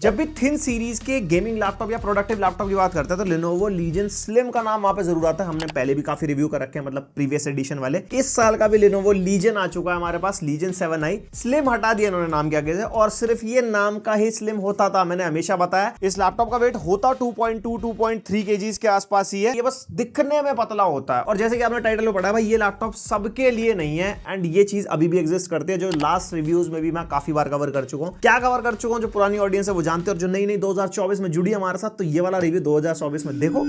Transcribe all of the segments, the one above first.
जब भी thin series के गेमिंग लैपटॉप या प्रोडक्टिव लैपटॉप की बात करते हैं तो Lenovo Legion Slim का नाम वहां पे जरूर आता है। हमने पहले भी काफी रिव्यू कर रखे हैं, मतलब प्रीवियस एडिशन वाले। इस साल का भी Lenovo Legion आ चुका है हमारे पास, Legion 7i। स्लिम हटा दिया इन्होंने नाम के आगे से, और सिर्फ ये नाम का ही स्लिम होता था। मैंने हमेशा बताया इस लैपटॉप का वेट होता 2.2-2.3 kgs के आसपास ही है, ये बस दिखने में पतला होता है। और जैसे कि आपने टाइटल में पढ़ा भाई, ये लैपटॉप सबके लिए नहीं है, एंड ये चीज अभी भी एग्जिस्ट करती है, जो लास्ट रिव्यूज में भी मैं काफी बार कवर कर चुका हूं। क्या कवर कर चुका हूं, जो पुरानी ऑडियंस है वो जानते हैं, और जो नई 2024 में जुड़ी हमारे साथ, तो ये वाला रिव्यू 2024 में देखो।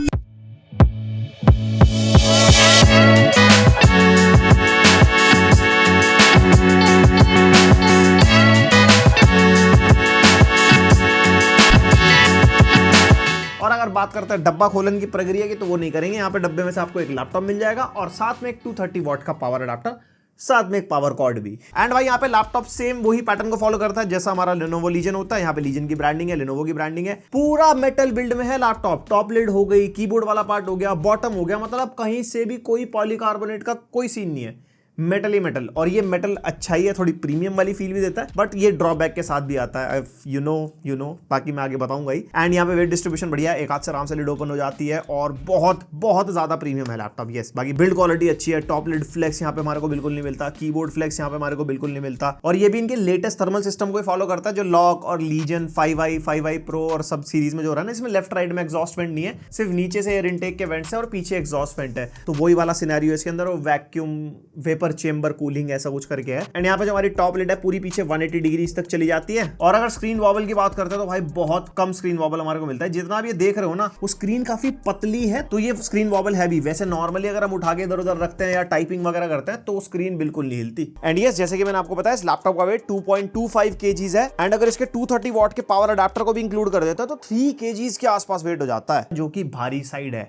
और अगर बात करते हैं डब्बा खोलने की प्रक्रिया की, तो वो नहीं करेंगे। यहाँ पे डब्बे में से आपको एक लैपटॉप मिल जाएगा और साथ में एक 230 वॉट का पावर अडाप्टर, साथ में एक पावर कॉर्ड भी। एंड भाई यहाँ पे लैपटॉप सेम वही पैटर्न को फॉलो करता है जैसा हमारा Lenovo Legion होता है। यहाँ पे Legion की ब्रांडिंग है, Lenovo की ब्रांडिंग है, पूरा मेटल बिल्ड में है लैपटॉप। टॉप लिड हो गई, कीबोर्ड वाला पार्ट हो गया, बॉटम हो गया, मतलब कहीं से भी कोई पॉलीकार्बोनेट का कोई सीन नहीं है, मेटल ही मेटल। और ये मेटल अच्छा ही है, थोड़ी प्रीमियम वाली फील भी देता है, बट ये ड्रॉबैक के साथ भी आता है, यू नो बाकी मैं आगे बताऊंगा ही। एंड यहाँ पे वेट डिस्ट्रीब्यूशन बढ़िया है, एक हाथ से आराम से लिड ओपन हो जाती है, और बहुत बहुत ज्यादा प्रीमियम है लैपटॉप। यस, बाकी बिल्ड क्वालिटी अच्छी है। टॉप लिड फ्लेक्स यहाँ पे हमारे को बिल्कुल नहीं मिलता, कीबोर्ड फ्लेक्स यहाँ पे हमारे को बिल्कुल नहीं मिलता, और ये भी इनके लेटेस्ट थर्मल सिस्टम को फॉलो करता है, जो लॉक और Legion 5i Pro और सब सीरीज में जो हो रहा है ना, इसमें लेफ्ट राइट में एग्जॉस्ट वेंट नहीं है, सिर्फ नीचे से एयर इनटेक के वेंट्स है और पीछे एग्जॉस्ट वेंट है। तो वही वाला सिनेरियो इसके अंदर, वो वैक्यूम वेपर चेंबर कूलिंग ऐसा कुछ करके है। एंड यहाँ पे जो हमारी टॉप लिड है पूरी पीछे 180 डिग्री तक चली जाती है। और अगर स्क्रीन वॉबल की बात करते हैं तो भाई बहुत कम स्क्रीन वॉबल हमारे को मिलता है। जितना आप ये देख रहे हो ना, वो स्क्रीन काफी पतली है, तो ये स्क्रीन वॉबल है भी। वैसे नॉर्मली अगर हम उठा के इधर उधर रखते हैं या टाइपिंग वगैरह करते हैं तो स्क्रीन बिल्कुल नहीं हिलती। एंड यस, जैसे कि मैंने आपको बताया, इस लैपटॉप का वेट 2.25 kgs है, एंड अगर इसके 230 वॉट के पावर अडाप्टर को भी इंक्लूड कर देता है तो 3 kgs के आसपास वेट हो जाता है, जो कि भारी साइड है।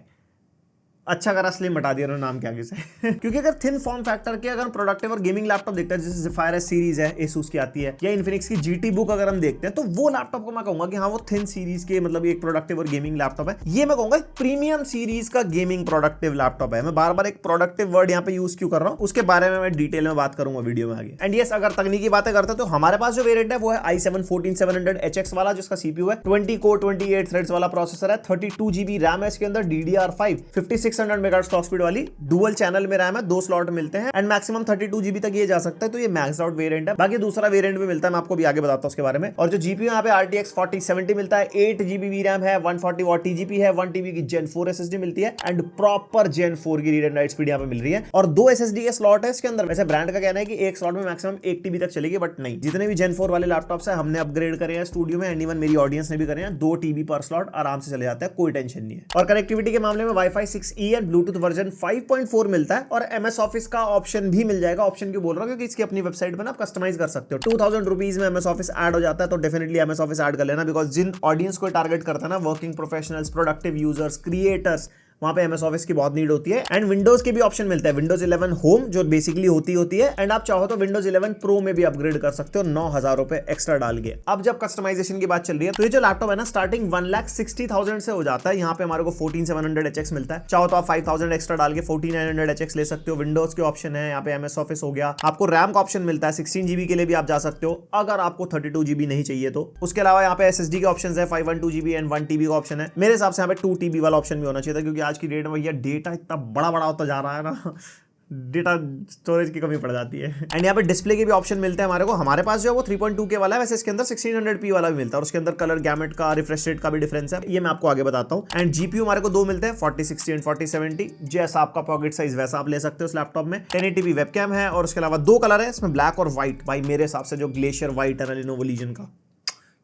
अच्छा करा स्लिम हटा दिया नाम के आगे से क्योंकि अगर थिन फॉर्म फैक्टर के अगर प्रोडक्टिव और गेमिंग लैपटॉप देखते हैं, जैसे Sapphire सीरीज है Asus की आती है, या Infinix की GT Book अगर हम देखते हैं, तो वो लैपटॉप को मैं कहूंगा कि हाँ, वो थिन सीरीज के मतलब एक प्रोडक्टिव और गेमिंग लैपटॉप है। ये मैं कहूंगा प्रीमियम सीरीज का गेमिंग प्रोडक्टिव लैपटॉप है। मैं बार बार एक प्रोडक्टिव वर्ड यहाँ पे यूज क्यों कर रहा हूँ, उसके बारे में मैं डिटेल में बात करूंगा वीडियो में आगे। एंड यस, अगर तकनीकी बातें करते हैं तो हमारे पास जो वेरिएंट है वो है i7-14700HX वाला, जिसका CPU है 20 कोर 28 थ्रेड्स वाला प्रोसेसर है, 32 GB रैम है इसके अंदर, DDR5 5600 मेगाहर्ट्ज क्लॉक स्पीड वाली डुअल चैनल में रैम है, 2 स्लॉट मिलते हैं, एंड मैक्सिमम 32 GB तक ये जा सकता है। तो ये मैक्स आउट वेरिएंट है। बाकी दूसरा वेरिएंट भी मिलता है, मैं आपको भी आगे बताता हूं उसके बारे में। और जो जीपीयू यहाँ पे RTX 4070 मिलता है, 8 GB VRAM है, 140 W TGP है, 1 TB की Gen 4 SSD मिलती है, एंड प्रॉपर Gen 4 की रीड एंड राइट स्पीड यहाँ पे मिल रही है। और 2 SSD के स्लॉट है इसके अंदर। वैसे ब्रांड का कहना है कि एक स्लॉट में मैक्सिमम 1 TB तक चलेगी, बट नहीं, जितने भी Gen 4 वाले लैपटॉप्स है हमने अपग्रेड करे हैं स्टूडियो में, एंड इवन मेरी ऑडियंस ने भी करे हैं, 2 TB पर स्लॉट आराम से चले जाता है, कोई टेंशन नहीं है। और कनेक्टिविटी के मामले में Wi-Fi 6E and Bluetooth version 5.4 मिलता है, और MS ऑफिस का ऑप्शन भी मिल जाएगा। ऑप्शन क्यों बोल रहा हूं, क्योंकि इसकी अपनी वेबसाइट पर आप कस्टमाइज कर सकते हो। 2000 रुपीज में MS ऑफिस ऐड हो जाता है, तो डेफिनेटली MS ऑफिस ऐड कर लेना, बिकॉज जिन ऑडियंस को टारगेट करता है ना, working professionals, productive users, creators, वहां पे MS ऑफिस की बहुत नीड होती है। एंड विंडोज के भी ऑप्शन मिलता है, Windows 11 होम जो बेसिकली होती है, एंड आप चाहो तो Windows 11 Pro में भी अपग्रेड कर सकते हो 9,000 रुपए एक्स्ट्रा डाल के। अब जब कस्टमाइजेशन की बात चल रही है, तो ये जो लैपटॉप है ना, स्टार्टिंग 1,60,000 से हो जाता है। यहाँ पे हमारे को 14700HX मिलता है। चाहो तो आप 5000 एक्स्ट्रा डाल के 14900HX ले सकते हो। विंडोज के ऑप्शन है, यहाँ पे MS ऑफिस हो गया। आपको रैम का ऑप्शन मिलता है, 16 GB के लिए भी आप जा सकते हो अगर आपको 32 GB नहीं चाहिए तो। उसके अलावा यहाँ पे SSD के ऑप्शन है, 512 GB एंड 1 TB का ऑप्शन है। मेरे हिसाब से यहाँ पे 2 TB वाला ऑप्शन भी होना चाहिए था, क्योंकि आज की डेट में भैया डेटा इतना बड़ा होता जा रहा है ना, डेटा स्टोरेज की कमी पड़ जाती है। एंड यहाँ पे डिस्प्ले के भी ऑप्शन मिलते हैं हमारे को। हमारे पास जो है वो 3.2K वाला है, वैसे इसके अंदर 1600p वाला भी मिलता है, और उसके अंदर कलर गैमेट का, रिफ्रेश रेट का भी डिफरेंस है, ये मैं आपको आगे बताता हूँ। एंड जीपीयू हमारे को 2 मिलते हैं, 4060 एंड 4070, जैसा आपका पॉकेट साइज वैसा आप ले सकते हो इस लैपटॉप में। 1080p वेबकैम है, और उसके अलावा 2 कलर है इसमें, ब्लैक और व्हाइट। भाई मेरे हिसाब से जो ग्लेशियर व्हाइट है ना Lenovo Legion का,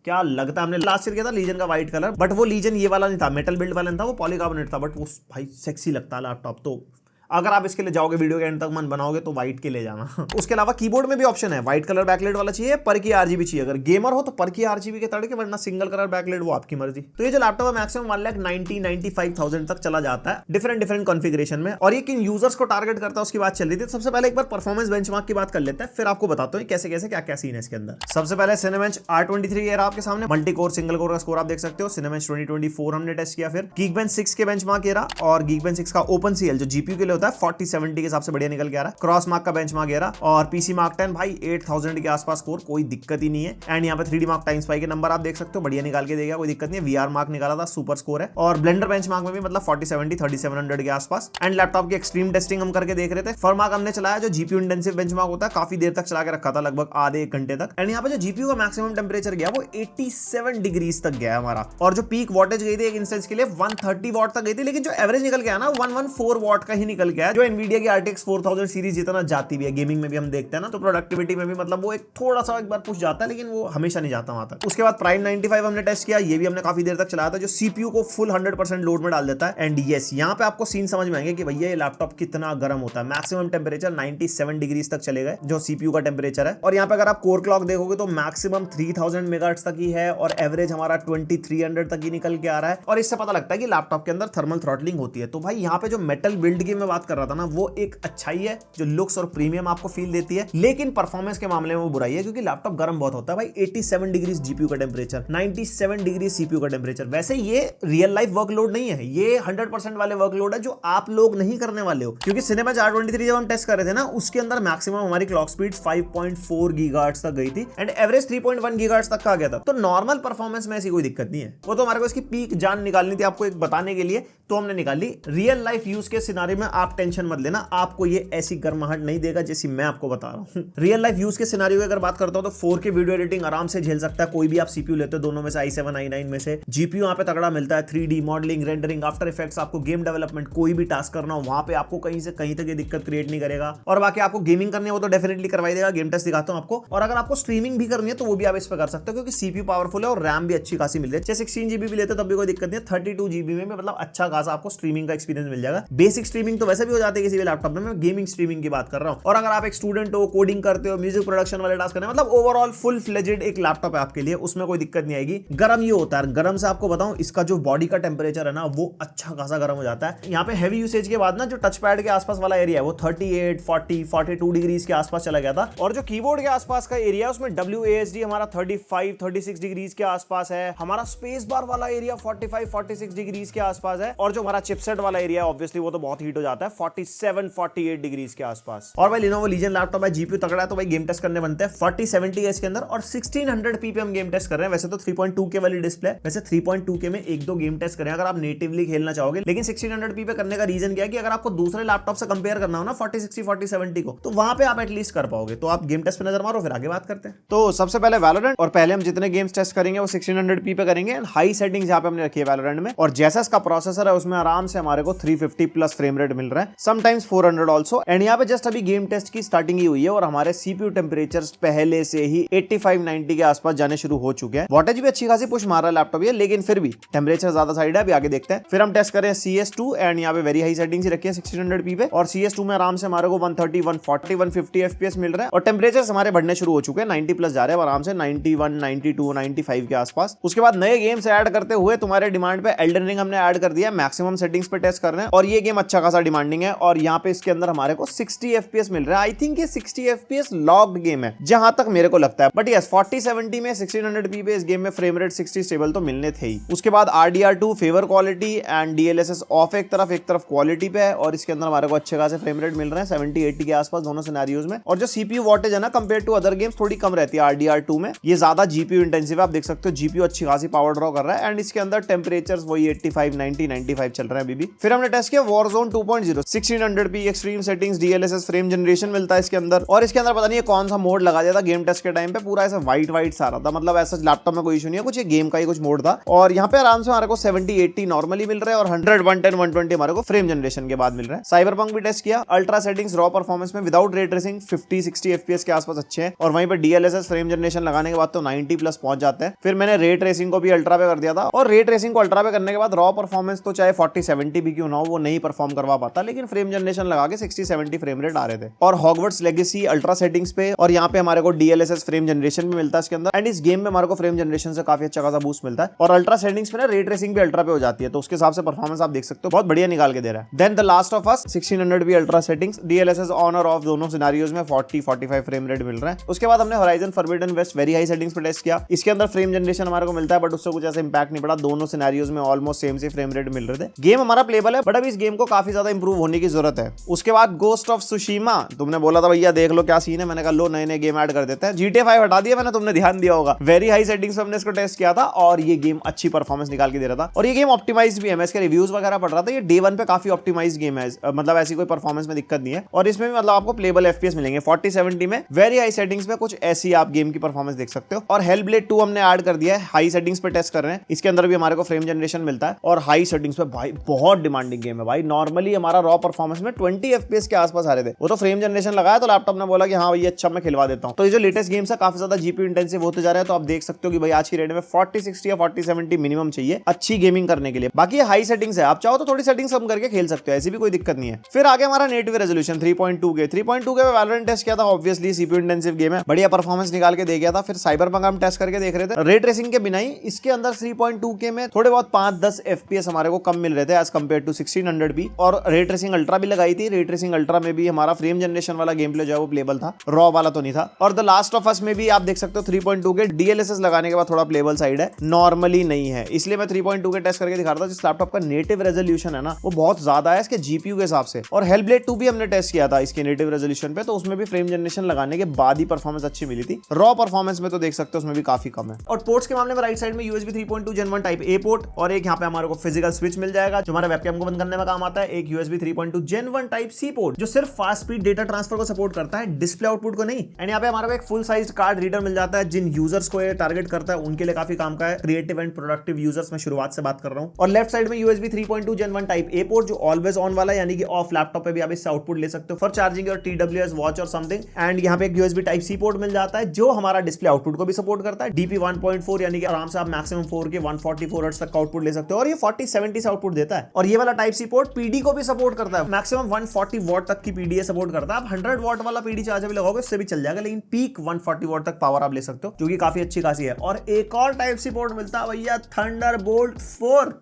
क्या लगता है, हमने लास्ट ईयर किया था Legion का व्हाइट कलर, बट वो Legion ये वाला नहीं था, मेटल बिल्ड वाला नहीं था, वो पॉलीकार्बोनेट था, बट वो भाई सेक्सी लगता है लैपटॉप। तो अगर आप इसके लिए जाओगे, वीडियो के एंड तक मन बनाओगे, तो व्हाइट के ले जाना। उसके अलावा कीबोर्ड में भी ऑप्शन है, व्हाइट कलर बैकलाइट वाला चाहिए, पर की RGB चाहिए। अगर गेमर हो तो पर की RGB के तड़के, वरना सिंगल कलर बैकलाइट वो आपकी मर्जी। तो ये जो लैपटॉप है मैक्सिमम 1,95,000 तक चला जाता है डिफरेंट कॉन्फ़िगरेशन में। और ये किन यूजर्स को टारगेट करता है उसकी बात चल रही थी। सबसे पहले एक बार परफॉर्मेंस बेंचमार्क की बात कर लेते हैं, फिर आपको बताता हूँ कैसे कैसे क्या सीन है इसके अंदर। सबसे पहले Cinebench R23 ये रहा आपके सामने, मल्टी कोर सिंगल कोर का स्कोर आप देख सकते हो। Cinebench 2024 हमने टेस्ट किया। फिर Geekbench 6 के बेंचमार्क ये रहा, और Geekbench 6 का OpenCL जो GPU के लिए होता है 4070 के हिसाब से बढ़िया निकल के आ रहा है। क्रॉस मार्क का बेंचमार्क 11 और पीसी मार्क 10 भाई 8000 के आसपास स्कोर, कोई दिक्कत ही नहीं है। एंड यहाँ पे 3D मार्क टाइम्स पाई के नंबर आप देख सकते हो, बढ़िया निकाल के देगा, कोई दिक्कत नहीं है। VR मार्क निकाला था, सुपर स्कोर है। और ब्लेंडर बेंचमार्क में भी मतलब 4070 3700 के आसपास। एंड लैपटॉप की एक्सट्रीम टेस्टिंग हम करके देख रहे थे। फर्मार्क हमने चलाया जो जीपीयू इंटेंसिव बेंचमार्क होता है, काफी देर तक चला के रखा था, लगभग आधे 1 घंटे तक। एंड यहाँ पे जो जीपीयू का मैक्सिमम टेंपरेचर गया वो 87 डिग्रीज तक गया हमारा। और जो पीक वॉटेज गई थी एक इंस्टेंस के लिए 130 वॉट तक गई थी, लेकिन जो एवरेज निकल गया ना 114 वॉट का ही निकल गया, जो एनवीडिया की RTX 4000 सीरीज जितना जाती भी है, गेमिंग में भी हम देखते हैं ना, तो प्रोडक्टिविटी में भी मतलब वो एक थोड़ा सा एक बार पुश जाता है, लेकिन वो हमेशा नहीं जाता वहां तक। उसके बाद प्राइम 95 हमने टेस्ट किया, ये भी हमने काफी देर तक चलाया था, जो सीपीयू को फुल 100% लोड में डाल देता है। एंड यस, यहाँ पे आपको सीन समझ में आएंगे कि भैया ये लैपटॉप कितना गर्म होता है। मैक्सिमम टेंपरेचर 97 डिग्रीज तक चले गए, जो सीपीयू का टेंपरेचर है। और यहाँ पे अगर आप कोर क्लॉक देखोगे तो मैक्सिमम 3000 मेगाहर्ट्ज तक ही है और एवरेज हमारा 2300 तक ही निकल के आ रहा है। और इससे पता लगता है कि लैपटॉप के अंदर थर्मल थ्रॉटलिंग होती है। तो भाई यहाँ पे जो मेटल बिल्ड की मैं बात कर रहा था ना, वो एक अच्छाई है जो लुक्स और प्रीमियम आपको फील देती है, लेकिन परफॉर्मेंस के मामले में वो बुराई है क्योंकि लैपटॉप गर्म बहुत होता है भाई। 87 डिग्रीज जीपीयू का टेंपरेचर, 97 डिग्री सीपीयू का टेंपरेचर। वैसे ये रियल लाइफ वर्कलोड नहीं है, ये 100% वाले वर्कलोड है जो आप लोग नहीं करने वाले हो। क्योंकि सिनेमा 423 जब हम टेस्ट कर रहे थे ना, उसके अंदर मैक्सिमम हमारी क्लॉक स्पीड 5.4 गीगाहर्ट्ज तक गई थी एंड एवरेज 3.1 गीगाहर्ट्ज तक का आ गया था। तो नॉर्मल परफॉर्मेंस में ऐसी कोई दिक्कत नहीं है। वो तो हमारे को इसकी पीक जान निकालनी थी आपको एक बताने के लिए, तो हमने निकाली। रियल लाइफ यूज के सिनारियो में आप टेंशन मत लेना, आपको ये ऐसी गर्माहट नहीं देगा जैसी मैं आपको बता रहा हूँ। रियल लाइफ यूज के सिनारियो की अगर बात करता हूँ तो 4K वीडियो एडिटिंग आराम से झेल सकता है कोई भी आप सीपीयू लेते हो, दोनों में से i7 i9 में से। जीपीयू यहाँ पे तगड़ा मिलता है, 3D modelling, rendering, after effects, आपको गेम डेवलपमेंट कोई भी टास्क करना हो वहां पे आपको कहीं से कहीं तक ये दिक्कत क्रिएट नहीं करेगा। और बाकी आपको गेमिंग करनी है वो तो डेफिनेटली करवाई देगा, गेम टेस्ट दिखाता हूँ आपको। और अगर आपको स्ट्रीमिंग भी करनी है तो वो भी आप इस पे कर सकते हो क्योंकि सीपीयू पावरफुल है और रैम भी अच्छी खासी मिल रही है। 16 GB भी लेते तब भी कोई दिक्कत नहीं है, 32 GB में मतलब अच्छा खासा आपको स्ट्रीमिंग का एक्सपीरियंस मिल जाएगा। बेसिक स्ट्रीमिंग तो वैसे भी हो जाती है किसी भी लैपटॉप में, मैं गेमिंग स्ट्रीमिंग की बात कर रहा हूँ। और अगर आप एक स्टूडेंट हो, कोडिंग करते हो, म्यूजिक प्रोडक्शन वाले टास्क करने, मतलब ओवरऑल फुल फ्लेजेड एक लैपटॉप है आपके लिए, उसमें कोई दिक्कत नहीं आएगी। गर्म ये होता है, गर्म से आपको बताऊं इसका जो बॉडी का टेंपरेचर है ना वो अच्छा खासा गर्म हो जाता है। यहाँ पे हैवी यूसेज के बाद ना जो टच पैड के आसपास वाला एरिया है वो 38, 40, 42 डिग्रीज के आसपास चला गया था। और जो कीबोर्ड के आसपास का एरिया है उसमें WASD हमारा 35, 36 डिग्रीज के आसपास है। हमारा स्पेस बार वाला एरिया 45, 46 डिग्रीज के आसपास है। और जो हमारा चिपसेट वाला एरिया है ऑब्वियसली वो तो बहुत हीट हो जाता है, 47, 48 डिग्रीज के आसपास। और भाई Lenovo Legion लैपटॉप है, जीपीयू तगड़ा है तो भाई गेम टेस्ट करने बनते हैं। 4070 है इसके अंदर और 1600p पे हम गेम टेस्ट कर रहे हैं। वैसे तो 3.2K वाली डिस्प्ले, वैसे 3.2K में 1-2 गेम टेस्ट करें अगर आप नेटिवली खेलना चाहोगे, लेकिन 1600p पे करने का रीजन क्या है कि अगर आपको दूसरे लैपटॉप से कंपेयर करना हो ना 4060, 4070 को, तो वहां पे आप एटलीस्ट कर पाओगे। तो आप गेम टेस्ट पे नजर मारो फिर आगे बात करते हैं। तो सबसे पहले वैलोरेंट, और पहले हम जितने गेम्स टेस्ट करेंगे वो 1600p पे करेंगे एंड हाई सेटिंग्स यहाँ पे हमने रखी है वैलोरेंट में। और जैसा इसका प्रोसेसर है उसमें आराम से हमारे को 350 प्लस फ्रेम रेट मिल रहा है, समटाइम्स 400 ऑल्सो। एंड यहाँ पे जस्ट अभी गेम टेस्ट की स्टार्टिंग ही हुई है और हमारे सीपीयू टेम्परेचर पहले से ही 85-90 के आसपास जाने शुरू हो चुके हैं। वोल्टेज भी अच्छी खासी पुश मार रहा है लैपटॉप ये, लेकिन फिर भी टेम्परेचर ज्यादा साइड है, अभी आगे देखते हैं। फिर हम टेस्ट करें CS2 एंड यहाँ पे वेरी हाई सेटिंग्स ही रखी है 1600p पे। और CS2 में आराम से हमारे को 130, 140, 150 FPS मिल रहा है और टेम्परेचर हमारे बढ़ने शुरू हो चुके हैं, 90 प्लस जा रहे हैं आराम से, 91, 92, 95 के आसपास। उसके बाद नए गेम्स ऐड करते हुए तुम्हारे डिमांड पे एल्डन रिंग हमने ऐड कर दिया, मैक्सिमम सेटिंग्स पे टेस्ट कर रहे हैं और ये गेम अच्छा खासा डिमांडिंग है। और यहाँ पे इसके अंदर हमारे को 60 FPS मिल रहा है। आई थिंक ये 60 FPS लॉक्ड गेम है जहां तक मेरे को लगता है, बट यस 4070 में 1600p पे इस गेम में फ्रेम रेट 60 स्टेबल तो मिलने थे ही। उसके बाद RDR2 favour quality and DLSS of एक तरफ क्वालिटी पे है और इसके अंदर हमारे को अच्छे खासे फ्रेम रेट मिल रहे हैं 70-80 के आसपास दोनों सिनेरियोज में। और जो CPU वॉटेज है ना कंपेयर टू अदर गेम्स थोड़ी कम रहती है RDR2 में, ये ज्यादा GPU इंटेंसिव है, आप देख सकते हो GPU अच्छी खासी पावर ड्रॉ कर रहा है एंड इसके अंदर टेम्परेचर वही 85, 90, 95 चल रहे हैं अभी भी। फिर हमने टेस्ट किया Warzone 2.0 1600p extreme settings, DLSS frame generation मिलता है इसके अंदर। और इसके अंदर पता नहीं कौन सा मोड लगा दिया था गेम टेस्ट के टाइम पे, पूरा ऐसा व्हाइट सा रहा था, मतलब ऐसा लैपटॉप में कोई इशू नहीं है, कुछ गेम का ही कुछ मोड था। और यहाँ पे आराम से हमारे को 70-80 नॉर्मली मिल रहा है और 100, 110, 120 हमारे को फ्रेम जनरेशन के बाद मिल रहा है। साइबरपंक भी टेस्ट किया, अल्ट्रा सेटिंग्स रॉ परफॉर्मेंस में विदाउट रे ट्रेसिंग 50-60 FPS के आसपास अच्छे हैं और वहीं पे DLSS फ्रेम जनरेशन लगाने के बाद तो 90 प्लस पहुंच जाते हैं। फिर मैंने रे ट्रेसिंग को भी अल्ट्रा पे कर दिया था और रे ट्रेसिंग को अल्ट्रा पे करने के बाद रॉ परफॉर्मेंस तो चाहे 40-70 भी क्यों ना हो वो नहीं परफॉर्म करवा पाता, लेकिन फ्रेम जनरेशन लगा के 60-70 फ्रेम रेट आ रहे थे। और हॉगवर्ट्स लेगेसी अल्ट्रा सेटिंग्स पे और यहाँ पे हमारे को DLSS फ्रेम जनरेशन भी मिलता है इसके अंदर एंड इस गेम में हमारे को फ्रेम जनरेशन से काफी अच्छा खासा बूस्ट मिलता है। और अल्ट्रा सेटिंग्स पे ना रे ट्रेसिंग भी अल्ट्रा पे हो जाती है, तो उसके हिसाब से परफॉर्मेंस आप देख सकते हो बहुत बढ़िया निकाल के दे रहा है। Then the Last of Us 1600p ultra settings, DLSS on और ऑफ दोनों सिनेरियोज में 40-45 फ्रेम रेट मिल रहा है। उसके बाद हमने Horizon Forbidden West very high settings पे टेस्ट किया, इसके अंदर फ्रेम जनरेशन हमारे को मिलता है बट उससे कुछ ऐसा इंपैक्ट नहीं पड़ा, दोनों सिनेरियोज में ऑलमोस्ट सेम से फ्रेम रेट मिल रहे थे। गेम हमारा प्लेबल है बट अभी इस गेम को काफी ज्यादा इंप्रूव होने की जरूरत है। उसके बाद गोस्ट ऑफ सुशीमा, तुमने बोला था भैया देख लो क्या सीन है, मैंने कहा लो नए नए गेम ऐड कर देते हैं। GTA 5 हटा दिया मैंने, तुमने ध्यान दिया होगा, वेरी हाई सेटिंग्स पे हमने इसको टेस्ट किया था और ये गेम अच्छी परफॉर्मेंस निकाल के दे रहा था। और ये गेम ऑप्टिमाइज भी है, मैं इसके रिव्यूज वगैरह पढ़ रहा था, ये डे 1 पे काफी ऑप्टिमाइज गेम है, मतलब ऐसी कोई परफॉर्मेंस में दिक्कत नहीं है। और इसमें भी मतलब आपको प्लेबल FPS मिलेंगे 4070 में, वेरी हाई सेटिंग्स में कुछ ऐसी आप गेम की परफॉर्मेंस देख सकते हो। और हेलब्लेड 2 हमने ऐड कर दिया है, हाई सेटिंग्स पे टेस्ट कर रहे हैं, इसके अंदर भी हमारे को फ्रेम जनरेशन मिलता है और हाई सेटिंग्स पे भाई बहुत डिमांडिंग गेम है भाई। नॉर्मली हमारा रॉ परफॉर्मेंस में 20 FPS के आसपास आ रहे थे, वो तो फ्रेम जनरेशन लगाया तो लैपटॉप ने बोला कि हाँ ये अच्छा मैं खिलवा देता हूँ। तो ये जो लेटेस्ट गेम्स है काफी ज्यादा जीपीयू इंटेंसिव होते जा रहे हैं, तो आप देख सकते हो कि भाई आज की रेट में 4060 या 4070 मिनिमम चाहिए अच्छी गेमिंग करने के लिए। बाकी ये हाई सेटिंग्स है, आप चाहो तो थोड़ी सेटिंग्स कम करके खेल सकते हो, ऐसी भी कोई दिक्कत नहीं है। फिर आगे हमारा नेटिव रेजोल्यूशन 3.2 के 3.2 के वैलोरेंट टेस्ट किया था, ऑब्वियसली सीपीयू इंटेंसिव गेम है, बढ़िया परफॉर्मेंस निकाल के दे गया था। फिर साइबरपंक हम टेस्ट करके देख रहे थे, रे ट्रेसिंग के बिना ही इसके अंदर 3.2 के में थोड़े बहुत 5-10 FPS हमारे को कम मिल रहे थे एज कम्पेयर टू 1600 और रे ट्रेसिंग अल्ट्रा भी लगाई थी। रे ट्रेसिंग अल्ट्रा में भी हमारा फ्रेम जनरेशन वाला गेम प्ले जो है वो प्लेबल था, रॉ वाला तो नहीं था। और द लास्ट ऑफ अस में भी आप देख सकते हो 3.2 के DLSS लगाने के बाद थोड़ा प्लेबल साइड है, नॉर्मली नहीं है, इसलिए मैं 3.2 के टेस्ट करके दिखा रहा था। जिस लैपटॉप का नेटिव रेजोल्यूशन है ना वो बहुत ज्यादा है इसके जीपीयू के हिसाब से। और हेलब्लेड 2 भी हमने टेस्ट किया था इसके नेटिव रेजोल्यूशन पे, तो उसमें भी फ्रेम जनरेशन लगाने के बाद ही परफॉर्मेंस अच्छी मिली थी। रॉ परफॉर्मेंस में तो देख सकते हो उसमें भी काफी कम है। और पोर्ट्स के मामले में राइट साइड में USB 3.2 Gen 1 type A port और एक यहाँ पे हमारे को फिजिकल स्विच मिल जाएगा जो हमारे वेबकैम को बंद करने में काम आता है। एक USB 3.2 Gen 1 type C port जो सिर्फ फास्ट स्पीड डेटा ट्रांसफर को सपोर्ट करता है, डिस्प्ले आउटपुट को नहीं। एंड यहाँ पे हमारे को एक फुल साइज कार्ड रीडर मिल जाता है, जिन यूजर्स को ये टारगेट करता है उनके लिए काफी काम का है, क्रिएटिव एंड प्रोडक्टिव यूजर्स में शुरुआत से बात कर रहा हूँ। और लेफ्ट साइड में USB 3.2 Gen 1 type A port जो ऑलवेज ऑन वाला है, यानी कि ऑफ लैपटॉप पे भी आप इससे आउटपुट ले सकते हो फॉर चार्जिंग और TWS वॉच और समथिंग। एंड यहाँ पे एक USB टाइप C पोर्ट मिल जाता है जो हमारा डिस्प्ले आउटपुट को भी सपोर्ट करता है, DP 1.4, यानी कि आराम से आप मैक्सिमम 4K 144 हर्ट्ज तक का आउटपुट ले सकते हो और ये 4070 से आउटपुट देता है। और ये वाला टाइप C पोर्ट PD को भी सपोर्ट करता है, मैक्सिमम 140 वॉट तक की PDA सपोर्ट करता है। आप 100 वॉट वाला PD चार्जर भी लगाओगे उससे भी चल जाएगा, लेकिन पीक 140 वॉट तक पावर आप ले सकते हो जो कि काफी अच्छी खासी है। और एक और टाइप C पोर्ट मिलता है भैया, थंडरबोल्ट 4।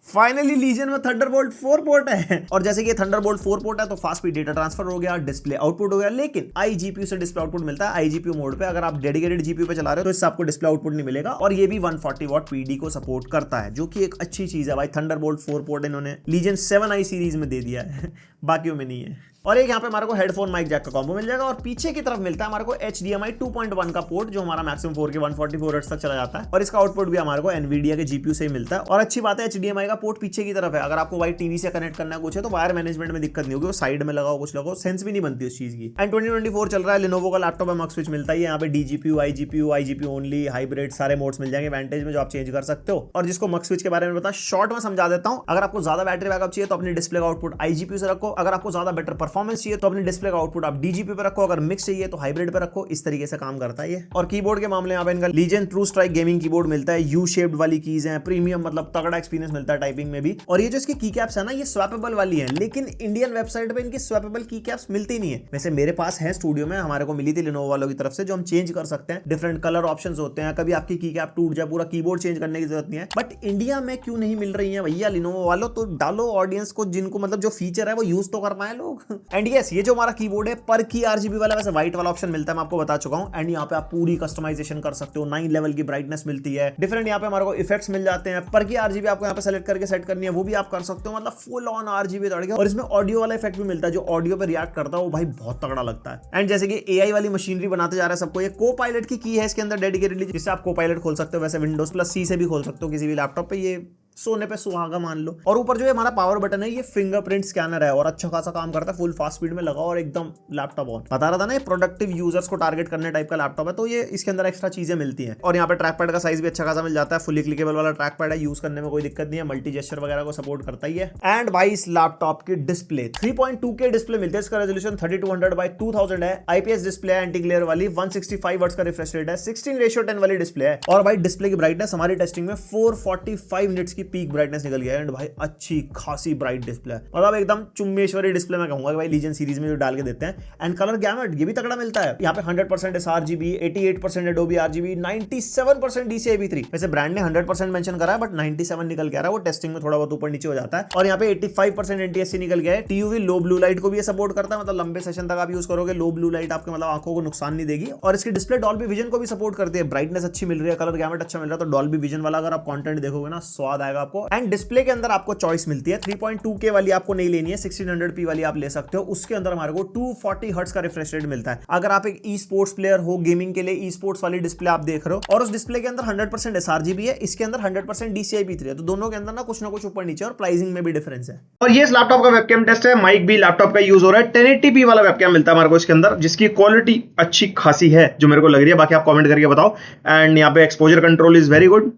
फाइनली लीजन में थंडरबोल्ट 4 पोर्ट है। और जैसे कि थंडरबोल्ट 4 पोर्ट है तो फास्ट स्पीड डेटा ट्रांसफर हो गया, डिस्प्ले आउटपुट हो गया, लेकिन iGPU से डिस्प्ले आउटपुट मिलता है iGPU मोड पे। अगर आप डेडिकेटेड GPU पे चला रहे हो तो इससे आपको डिस्प्ले आउटपुट नहीं मिलेगा। और ये भी 140 वॉट PD को सपोर्ट करता है जो कि एक अच्छी चीज है भाई। थंडरबोल्ट 4 पोर्ट इन्होंने लीजन 7i सीरीज में दे दिया है बाकियों में नहीं है। और एक यहाँ पे हमारे को हेडफोन माइक जैक का कॉम्बो मिल जाएगा और पीछे की तरफ मिलता है हमारे को HDMI 2.1 का पोर्ट जो हमारा मैक्सिमम 4K 144 हर्ट्ज तक चला जाता है। और इसका आउटपुट भी हमारे को Nvidia के GPU से ही मिलता है। और अच्छी बात है HDMI का पोर्ट पीछे की तरफ है, अगर आपको भाई टीवी से कनेक्ट करना है कुछ है तो वायर मैनेजमेंट में दिक्कत नहीं होगी, वो साइड में लगाओ कुछ लगाओ, सेंस भी नहीं बनती उस चीज की। एंड 2024 चल रहा है, Lenovo का लैपटॉप है, मक स्विच मिलता है, यहाँ पे DGPU iGPU ओनली, हाइब्रिड सारे मोड्स मिल जाएंगे वांटेज में जो आप चेंज कर सकते हो। और जिसको मक स्विच के बारे में पता शॉर्ट में समझा देता हूँ, अगर आपको ज्यादा बैटरी बैकअप चाहिए तो अपने डिस्प्ले का आउटपुट iGPU से रखो, अगर आपको ज्यादा बेटर परफॉर्मेंस चाहिए तो अपने डिस्प्ले का आउटपुट आप DGPU पे रखो, अगर मिक्स चाहिए तो हाइब्रिड पे रखो। इस तरीके से काम करता है ये। और कीबोर्ड के मामले में इनका legend true strike gaming keyboard मिलता है, यू शेप्ड वाली कीज हैं, प्रीमियम मतलब तगड़ा एक्सपीरियंस मिलता है टाइपिंग में भी। और ये जो इसकी की कैप्स है ना ये स्वैपेबल वाली है, लेकिन इंडियन वेबसाइट पे इनकी स्वैपेबल की कैप्स मिलती नहीं है। वैसे मेरे पास है स्टूडियो में, हमारे को मिली थी Lenovo वालों की तरफ से, जो हम चेंज कर सकते हैं, डिफरेंट कलर ऑप्शंस होते हैं, कभी आपकी की कैप टूट जाए पूरा कीबोर्ड चेंज करने की जरूरत नहीं है। बट इंडिया में क्यों नहीं मिल रही है भैया Lenovo वालों? तो डालो ऑडियंस को जिनको मतलब जो फीचर है वो यूज तो कर पाए लोग। एंड यस, ये जो हमारा कीबोर्ड है पर की RGB वाला, वैसे व्हाइट वाला ऑप्शन मिलता है, मैं आपको बता चुका हूं। एंड यहाँ पे आप पूरी कस्टमाइजेशन कर सकते हो, 9 लेवल की ब्राइटनेस मिलती है, डिफरेंट यहाँ पे हमारे को इफेक्ट्स मिल जाते हैं। पर की RGB आपको यहाँ पे सेलेक्ट करके सेट करनी है वो भी आप कर सकते हो, मतलब फुल ऑन RGB तड़के। और इसमें ऑडियो वाला इफेक्ट भी मिलता है, जो ऑडियो पे रिएक्ट करता है वो भाई बहुत तगड़ा लगता है। एंड जैसे कि AI वाली मशीनरी बनाते जा रहा है सबको, ये को पायलट की है इसके अंदर डेडिकेटेडली, जिससे आप को पायलट खोल सकते हो। वैसे विंडोज प्लस C से भी खोल सकते हो किसी भी लैपटॉप पे, ये सोने पे सुहागा मान लो। और ऊपर जो है हमारा पावर बटन है, ये फिंगरप्रिंट स्कैनर है और अच्छा खासा काम करता है, फुल फास्ट स्पीड में लगाओ और एकदम लैपटॉप ऑन। बता रहा था ना ये प्रोडक्टिव यूजर्स को टारगेट करने टाइप का लैपटॉप है, तो ये इसके अंदर एक्स्ट्रा चीजें मिलती हैं। और यहाँ पे ट्रैक पैड का साइज भी अच्छा खासा मिल जाता है, फुली क्लिकेबल वाला ट्रैक पैड है, यूज करने में कोई दिक्कत नहीं है, मल्टी जेस्चर वगैरह को सपोर्ट करता ही है। एंड भाई इस लैपटॉप की डिस्प्ले 3.2K डिस्प्ले मिलती है, इसका रेजोल्यूशन 3200x2000 है, IPS डिस्प्ले है, एंटी ग्लेयर वाली, 165 हर्ट्ज का रिफ्रेश रेट है, 16:10 वाली डिस्प्ले है। और भाई डिस्प्ले की ब्राइटनेस हमारी टेस्टिंग में 445 मिनट्स की पीक ब्राइटनेस निकल गया। एंड भाई अच्छी खासी ब्राइट डिस्प्ले है, मतलब एकदम चुम्बेश्वरी डिस्प्ले मैं कहूंगा भाई लीजन सीरीज में जो डाल के देते हैं। एंड कलर गैमेट ये भी तगड़ा मिलता है, यहाँ पे 100% sRGB, 88% Adobe RGB, 97% DCI-B3। वैसे ब्रांड ने 100% मेंशन करा है बट 97 निकल के आ रहा है, वो टेस्टिंग में थोड़ा बहुत ऊपर नीचे हो जाता है। और यहाँ पे 85% NTSC निकल गया है। TUV लो ब्लू लाइट को भी ये सपोर्ट करता है, मतलब लंबे सेशन तक आप यूज करोगे लो ब्लू लाइट आपके मतलब आंखों को नुकसान नहीं देगी। और इसकी डिस्प्ले डॉल्बी विजन को भी सपोर्ट करती है, ब्राइटनेस अच्छी मिल रही है, कलर गैमेट अच्छा मिल रहा है, तो डॉल्बी विजन वाला अगर आप कंटेंट देखोगे ना स्वाद आएगा आपको। एंड डिस्प्ले के अंदर आपको चॉइस मिलती है, 3.2K वाली आपको नहीं लेनी है, 1600p वाली आप ले सकते हो। उसके अंदर हमारे को 240 हर्ट्ज का रिफ्रेश रेट मिलता है। अगर आप एक ई स्पोर्ट्स प्लेयर हो, गेमिंग के लिए ई स्पोर्ट्स वाली डिस्प्ले आप देख रहे हो, और उस डिस्प्ले के अंदर 100% SRG भी है, इसके अंदर 100% DCI-P3 है, तो दोनों के अंदर ना कुछ ऊपर नीचे और प्राइसिंग में भी डिफरेंस है। और ये इस लैपटॉप का वेबकैम टेस्ट है, माइक भी लैपटॉप का यूज हो रहा है, 1080p वाला वेबकैम मिलता है हमारे को इसके अंदर, जिसकी क्वालिटी अच्छी खासी है जो मेरे को लग रही है। बाकी आप कमेंट करके बताओ। एंड यहाँ पे exposure control is very good,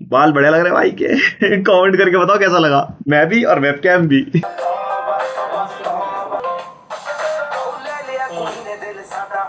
बाल बड़े लग रहे हैं भाई के कमेंट करके बताओ कैसा लगा, मैं भी और वेबकैम भी।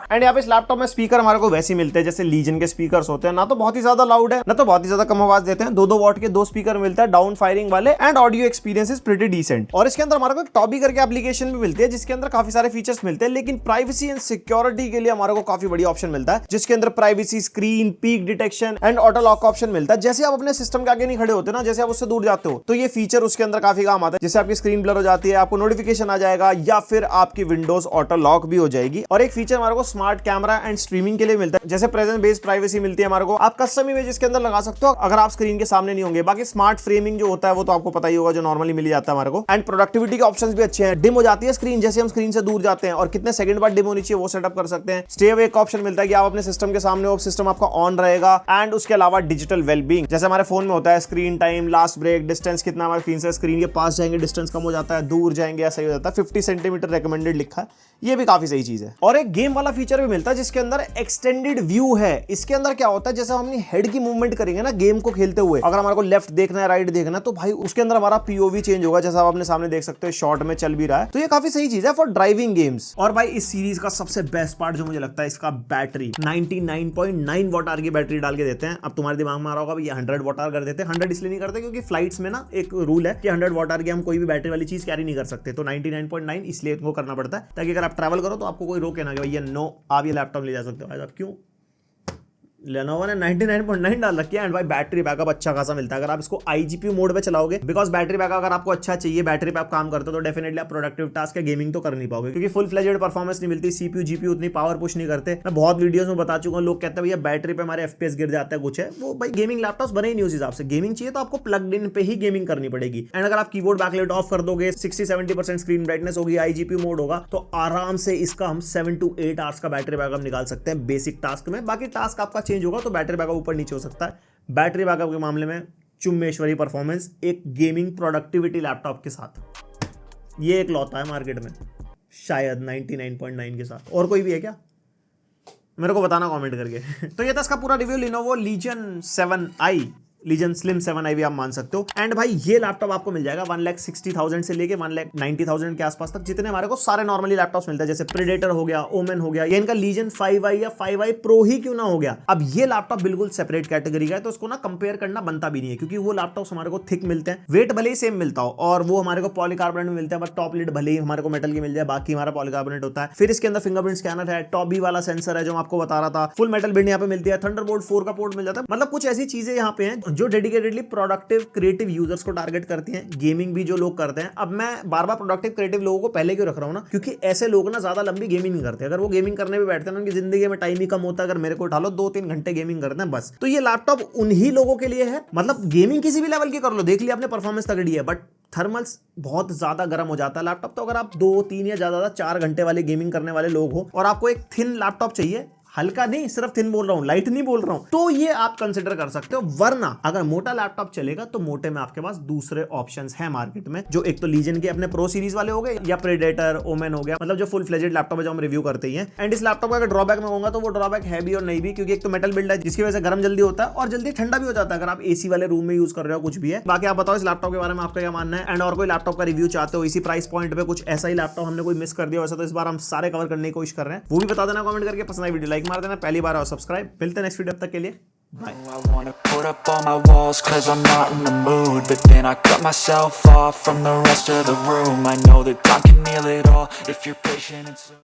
एंड यहाँ पे इस लैपटॉप में स्पीकर हमारे को वैसे ही मिलते हैं जैसे लीजन के स्पीकर्स होते हैं, ना तो बहुत ही ज्यादा लाउड है ना तो बहुत ही ज्यादा कम आवाज देते हैं। 2 वॉट के 2 स्पीकर मिलते हैं डाउन फायरिंग वाले, and audio experience is pretty decent. और इसके अंदर हमारे को एक टॉबी करके एप्लीकेशन भी मिलती है जिसके अंदर काफी सारे फीचर्स मिलते हैं, लेकिन प्राइवेसी एंड सिक्योरिटी के लिए हमारे को काफी बढ़िया ऑप्शन मिलता है, जिसके अंदर privacy, screen, peak detection and auto lock का ऑप्शन मिलता है। जैसे आप अपने सिस्टम के आगे नहीं खड़े होते ना, जैसे आप उससे दूर जाते हो, तो ये फीचर उसके अंदर काफी काम आता है। जैसे आपकी स्क्रीन ब्लर हो जाती है, आपको नोटिफिकेशन आ जाएगा, या फिर आपकी विंडोज ऑटो लॉक भी हो जाएगी। और एक फीचर हमारे को स्मार्ट कैमरा एंड स्ट्रीमिंग के लिए मिलता है, जैसे प्रेजेंट बेस्ड प्राइवेसी मिलती है हमारे को। आप कस्टम इमेज इसके अंदर लगा सकते हो अगर आप स्क्रीन के सामने नहीं होंगे। बाकी स्मार्ट फ्रेमिंग जो होता है वो तो आपको पता ही होगा, जो नॉर्मली मिल जाता है हमारे को। एंड प्रोडक्टिविटी के ऑप्शंस भी अच्छे हैं। डिम हो जाती है स्क्रीन जैसे हम स्क्रीन से दूर जाते हैं, और कितने सेकंड बाद डिम होनी चाहिए वो सेटअप कर सकते हैं। स्टे अवे का ऑप्शन मिलता है कि आप अपने सिस्टम के सामने हो, सिस्टम आपका ऑन रहेगा। एंड उसके अलावा डिजिटल वेलबींग, जैसे हमारे फोन में होता है screen time, last break, distance कितना हमारे स्क्रीन से स्क्रीन के पास जाएंगे डिस्टेंस कम हो जाता है, दूर जाएंगे ऐसा ही हो जाता है। 50 सेंटीमीटर रिकमेंडेड लिखा है, ये भी काफी सही चीज है। और एक गेम वाला फीचर भी मिलता है जिसके अंदर एक्सटेंडेड व्यू है। इसके अंदर क्या होता है, जैसे हम अपनी हेड की मूवमेंट करेंगे ना गेम को खेलते हुए, अगर हमारे को लेफ्ट देखना है, राइट देखना है, तो भाई उसके अंदर हमारा POV चेंज होगा, जैसा आप अपने सामने देख सकते हो शॉर्ट में चल भी रहा है। तो ये काफी सही चीज है फॉर ड्राइविंग गेम्स। और भाई इस सीरीज का सबसे बेस्ट पार्ट जो मुझे लगता है, इसका बैटरी 99.9 वॉट आवर की बैटरी डाल के देते हैं। अब तुम्हारे दिमाग में आ रहा होगा ये 100 वॉट आवर कर देते हैं। 100 इसलिए नहीं करते क्योंकि फ्लाइट्स में ना एक रूल है कि 100 वॉट आवर की हम कोई भी बैटरी वाली चीज कैरी नहीं कर सकते, तो 99.9 इसलिए इनको करना पड़ता है, ताकि अगर आप ट्रैवल करो तो आपको कोई रोके ना कि भैया नो आप ये लैपटॉप ले जा सकते हो। भाई क्यों? लेनोवो ने 99.9 डाल रखी है। एंड भाई बैटरी बैकअप अच्छा खासा मिलता है अगर आप इसको IGPU मोड पे चलाओगे, बिकॉज बैटरी बैकअप अगर आपको अच्छा चाहिए, बैटरी पे आप काम करते हो, तो डेफिनेटली आप प्रोडक्टिव टास्क या गेमिंग तो कर नहीं पाओगे, क्योंकि फुल फ्लेजेड परफॉर्मेंस नहीं मिलती। CPU GPU उतनी पावर पुश नहीं करते। मैं बहुत वीडियोस में बता चुका हूँ, लोग कहते हैं भैया बैटरी पे हमारे FPS गिर जाता है, कुछ है वो भाई गेमिंग लैपटॉप्स बने ही नहीं उस हिसाब से। गेमिंग चाहिए तो आपको प्लग इन पे ही गेमिंग करनी पड़ेगी। एंड अगर आप कीबोर्ड बैकलाइट ऑफ कर दोगे, 60-70% स्क्रीन ब्राइटनेस होगी, IGPU मोड होगा, तो आराम से इसका हम 7 to 8 आवर्स का बैटरी बैकअप निकाल सकते हैं बेसिक टास्क में। बाकी टास्क आपका चेंज होगा तो बैटरी बैकअप ऊपर नीचे हो सकता है। बैटरी बैकअप के मामले में चुम्मेश्वरी परफॉर्मेंस एक गेमिंग प्रोडक्टिविटी लैपटॉप के साथ, ये एक लौता है मार्केट में शायद 99.9 के साथ। और कोई भी है क्या? मेरे को बताना कमेंट करके। तो ये था इसका पूरा review Lenovo Legion 7i, Legion slim 7i भी आप मान सकते हो। एंड भाई ये लैपटॉप आपको मिल जाएगा 1,60,000 से लेके 1,90,000 के आसपास तक, जितने हमारे को सारे नॉर्मली लैपटॉप्स मिलते हैं, जैसे प्रेडेटर हो गया, ओमेन हो गया, या इनका लीजन 5i या 5i प्रो ही क्यों ना हो गया। अब ये लैपटॉप बिल्कुल सेपरेट कैटेगरी का है, तो उसको ना कंपेयर करना बनता भी नहीं है, क्योंकि वो लैपटॉप्स हमारे को थिक मिलते हैं, वेट भले ही सेम मिलता हो, और वो हमारे को पॉलीकार्बोनेट में मिलते हैं, बट टॉप लिड भले ही हमारे को मेटल की मिल जाए, बाकी हमारा पॉलीकार्बोनेट होता है। फिर इसके अंदर फिंगरप्रिंट स्कैनर है, टॉबी वाला सेंसर है जो आपको बता रहा था, फुल मेटल बिल्ड यहाँ पे मिलती है, थंडरबोल्ट 4 का पोर्ट मिल जाता है। मतलब कुछ ऐसी चीजें यहाँ पे हैं जो डेडिकेटेडली प्रोडक्टिव क्रिएटिव यूजर्स को टारगेट करती हैं, गेमिंग भी जो लोग करते हैं। अब मैं बार बार प्रोडक्टिव क्रिएटिव लोगों को पहले क्यों रख रहा हूं ना, क्योंकि ऐसे लोग ना ज्यादा लंबी गेमिंग नहीं करते। अगर वो गेमिंग करने पे बैठते हैं, उनकी जिंदगी में टाइम ही कम होता है। अगर मेरे को उठा लो 2-3 घंटे गेमिंग करते हैं बस, तो ये लैपटॉप उन्हीं लोगों के लिए है। मतलब गेमिंग किसी भी लेवल की कर लो, देख लिया आपने परफॉर्मेंस तगड़ी है, बट थर्मल्स बहुत ज्यादा गर्म हो जाता है लैपटॉप। तो अगर आप 2-3 या ज्यादा 4 घंटे वाले गेमिंग करने वाले लोग हो और आपको एक थिन लैपटॉप चाहिए, हल्का नहीं, सिर्फ थिन बोल रहा हूं, लाइट नहीं बोल रहा हूं, तो ये आप कंसिडर कर सकते हो। वरना अगर मोटा लैपटॉप चलेगा तो मोटे में आपके पास दूसरे ऑप्शंस हैं मार्केट में, जो एक तो लीजन के अपने प्रो सीरीज वाले हो गए, या प्रेडेटर, ओमेन हो गया, मतलब जो फुल फ्लेजेड लैपटॉप है जो हम रिव्यू करते ही हैं। एंड इस लैपटॉप का अगर ड्रॉबैक में कहूंगा तो वो ड्रॉबैक है भी और नहीं भी, क्योंकि एक तो मेटल बिल्ड है जिसकी वजह से गर्म जल्दी होता है और जल्दी ठंडा भी हो जाता है अगर आप AC वाले रूम में यूज कर रहे हो, कुछ भी है। बाकी आप बताओ इस लैपटॉप के बारे में आपका क्या मानना है। एंड और कोई लैपटॉप का रिव्यू चाहते हो इसी प्राइस पॉइंट पे, कुछ ऐसा ही लैपटॉप हमने कोई मिस कर दिया वैसा, तो इस बार हम सारे कवर करने की कोशिश कर रहे हैं, वो भी बता देना कमेंट करके। पसंद आई वीडियो लाइक मार देना, पहली बार सब्सक्राइब। मिलते हैं नेक्स्ट वीडियो, तक के लिए bye. I wanna put up all my walls cause I'm not in the mood, but then I cut myself off from the rest of the room. I know that time can heal it all if you're patient and slow.